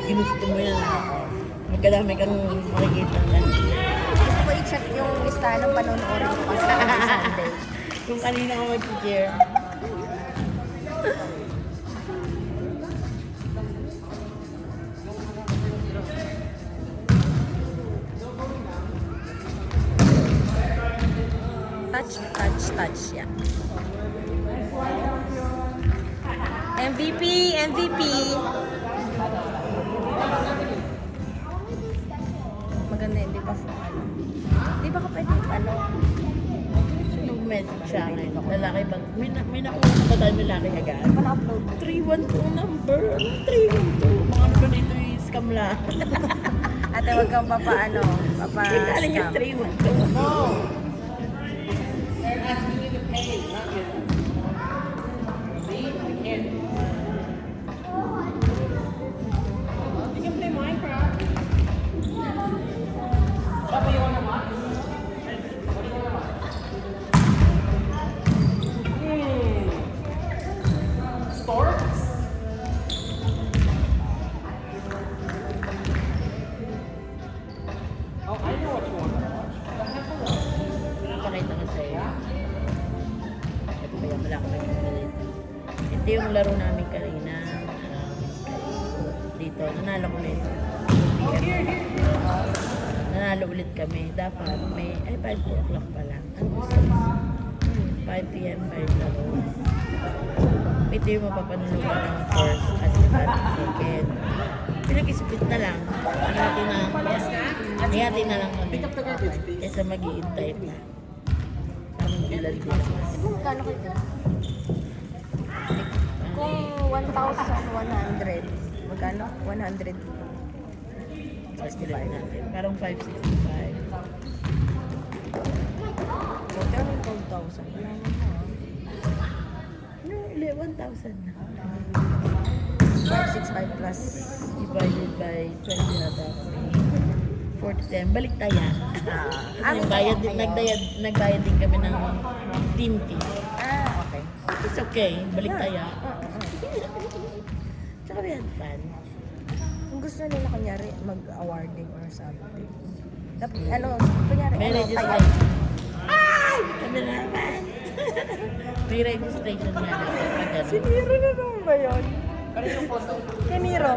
ginusto mo yan. Magkadami kang makikita na. Gusto ko i-check yung listahan ng panonoorin ko kasi Sunday. Kung kanina ako mag-share. Touch yan. MVP. Maganda yun, di ba? Di ba ka pwede Nag-message siya ngayon. Lalaki bang, may nakuha ba tayo lalaki agad? upload 312 number. Anong 312? Mga ano ba dito yung scam lang? Ate, wag kang papa-scam. Galing yung 312. No! They're asking you to pay, not you. See? I can't. You can play Minecraft. What do you want to watch? What do you want to watch? Sports? Oh, I know what you want to watch. Pakita ko sa'yo. Ito ba yung wala ko nag-relate. Ito yung laro namin kanina. Dito, nanalo ko ulit. Nanalo ulit kami. Dapat may, 5 o'clock pa lang. Ano gusto mo? 5 p.m. 5 laro. Ito yung mapapanood ng first at second. Pinag-split na lang. Hihati na lang kami. Kesa mag-i-intay pa. Tamang bilad din. Kung magkano kayo? Kung 1,100, magkano? 100. 65 natin. Parang 565. Buti ang 12,000. Wala naman na. No, 1,000 na. 565 plus. Divided by 20 na dapat. 47. Balik tayo. Nagbayad din kami ng team fee. Okay. It's okay. Balik tayo. Tsaka we had fun. Kung gusto nila kunyari mag-awarding or something. Dapat, kunyari, May tayo. registration. Ay! Kami na naman. May registration nga na. Si Niro na naman ba yun? Si Niro.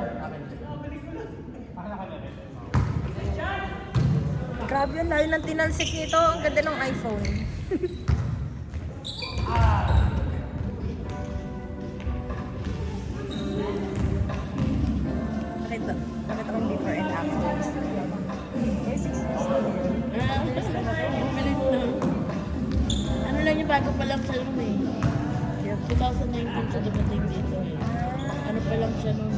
Grabe yun, layo ng tinalsik nito. Ang ganda ng iPhone. Nakita ko before and after. Eh, 6 years na yun. Ano lang yung bago pa lang siya nung 2019 siya dumating dito Ano pa lang siya nung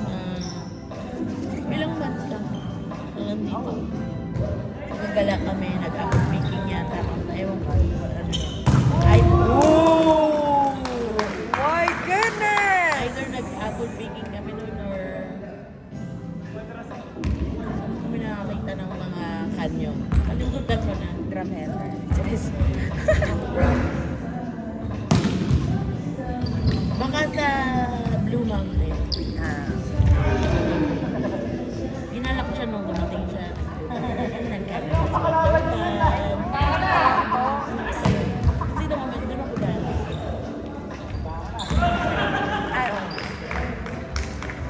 ilang months lang na nandito. Nagala kami, nag-apple picking yata. Ewan ko. My goodness! Either nag-apple picking kami noon or kami nakakita ng mga kanyon. Kalimutan ko na. Drumheader. Cheers. Baka sa Blue Mountain. Ginalak siya nung dumating siya. Kasi doon ako galing.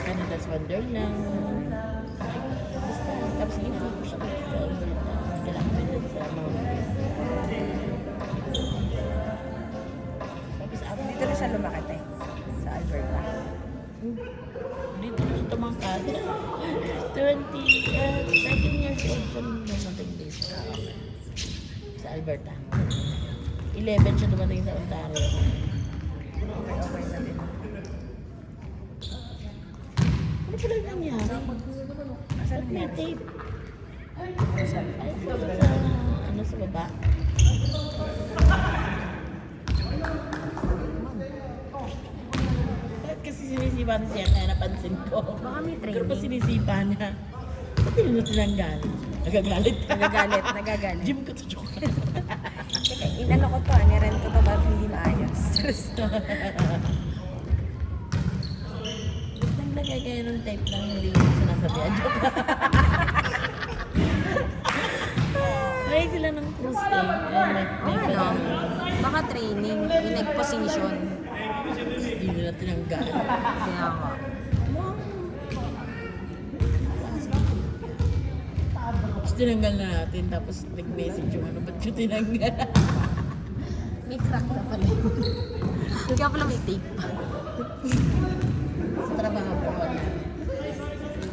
Canada's Wonderland. Tapos hindi ko siya sa kailangan doon sa mountain. Tapos after Dito na siya lumakit sa Alberta. dito na siya tumangkad. 17 years old siya nung dumating dito. Sa Alberta. 11 siya dumating sa Ontario. Okay na din. Ano pala yung nangyari? Ba't may tape? Ay, sa baba. Bakit kasi sinisipa siya kaya napansin ko? Baka may Pero pa training. sinisipa niya. Ba't hindi mo tinanggal? Nagagalit. Nagagalit. Gym ko to joke. Teka, inano ko to, nirent ko to ba't hindi maayos? Naglagay kayo ng tape lang, hindi yung sinasabihan. Try sila ng cruise eh. May Ano? Baka training, yung nag-position. Hindi nila tinanggal. Kaya nga. Tapos tinanggal na natin, tapos nag-message yung ano, ba't yung tinanggal? May crack na pala yun. Kaya pala may tape pa. Sa trabaho ko,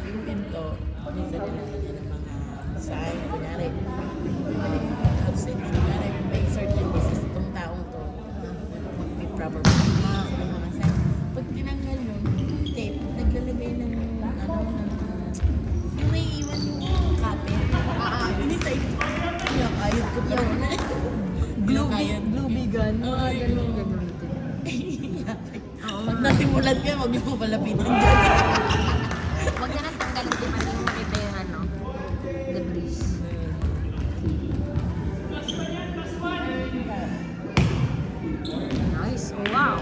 yung pinto, minsan nilalagyan ng mga sign, kunyari, absent, kunyari, may certain business itong taong to, may proper mark, may mga sign. Pag tinanggal yun, tape, naglalagay ng, ano, yung may iwan yung copy. Hindi tayo, nakayot ko pa rin. Glooby gun. Oo, Ganun yung gagamitin. Pag nasimulan ka, huwag niyo palapitin dyan. Huwag na nang tanggalin din natin yung makita yung ano, debris. Nice. Oh, wow.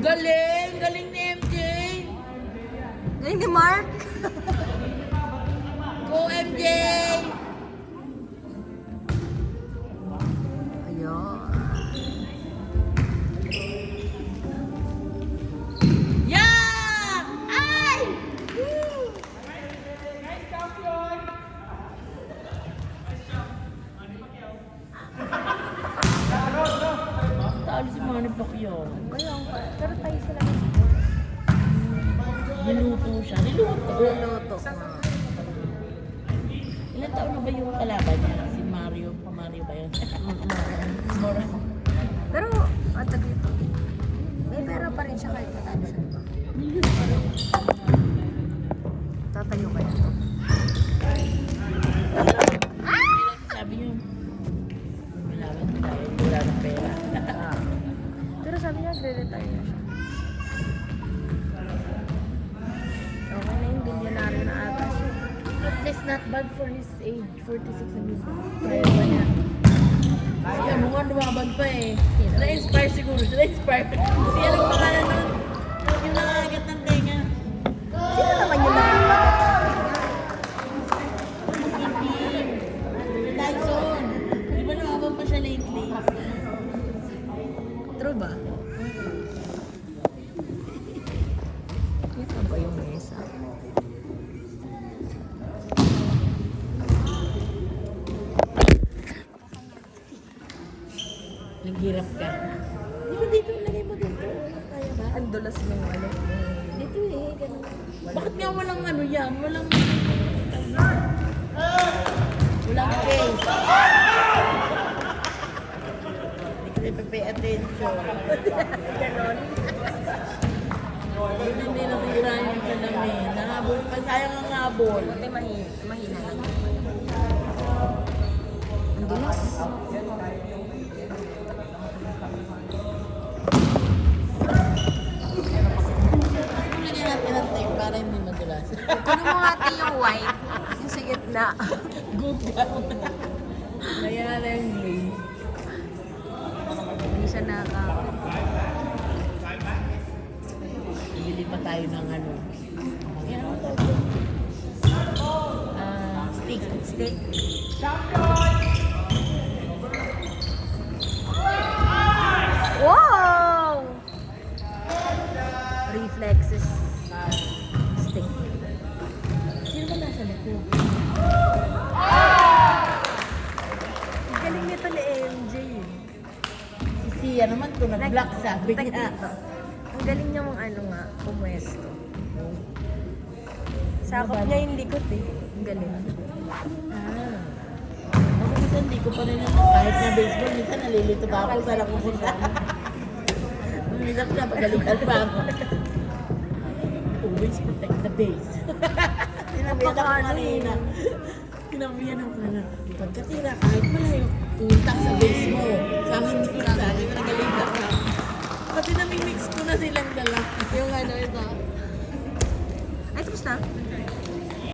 Galing! Galing ni MJ! Galing ni Mark. Go MJ! Ayun. Yeah! Ay! Talo si Manny Pacquiao. Kaya nga. Pero tayo sila. Niluto siya. Niluto. Luluto nga. Ilan taon na ba yung kalaban niya? Si Mario. Mario ba yun? Mora. Pero, ata dito. May pera pa rin siya kahit matalo siya. Diba? Milyon pa rin. Tatayo kaya to. Sabi niyo, malaman tayo. Wala ng pera. Pero sabi niya, nagre-retire na siya. Okay na yung bilyonaryo na ata siya. At least not bad for his age. 46 na mismo. Kaya ba niya? Si ano nga lumaban pa eh. Na-inspire siguro. Na-inspire. Si anong pangalan nun? Yung nangagat ng tenga. Sino naman yung nakakatawa? Si Tyson. Di ba lumaban pa siya lately? True ba? Ito ba yung mesa? Naghirap ka. Di ba dito? Lagay mo dito. Kaya ba? Ang dulas ng ano. Dito eh. Ganun. Bakit nga walang ano yan? Walang... Walang case. Hindi ka pay attention. Ganon. Hindi nasira yung salamin. Nahabol pa. Sayang ang habol. Buti mahina lang. Ang dulas. Lagyan natin ang tape para hindi madulas. Kunin mo nga ate yung white. Yung sa gitna. Gugaw. Lagyan natin yung glaze. Hindi siya Ibili pa tayo ng ano. Yan ang tawag doon. Steak. Steak. Wow! Reflexes. Steak. Sino ba nasa likod? Ang galing nito ni MJ. Si Sia naman to, nag-block sabi niya. Dito. Ang galing niya mong ano nga, pumwesto. Sakop niya yung likod eh. Ang galing. Ako minsan hindi ko pa rin naman, kahit na baseball, minsan nalilito pa ako sa nakupunta. Minsan pinapagalitan pa ako. Always protect the base. Sinabihan ako kanina. Sinabihan ako kanina. Pagkatira, kahit malayo, tuntak sa base mo. Sa akin dito sa akin, nagalitan ka. Kasi namimix ko na silang dala. Yung ano ito. Ay, tapos na?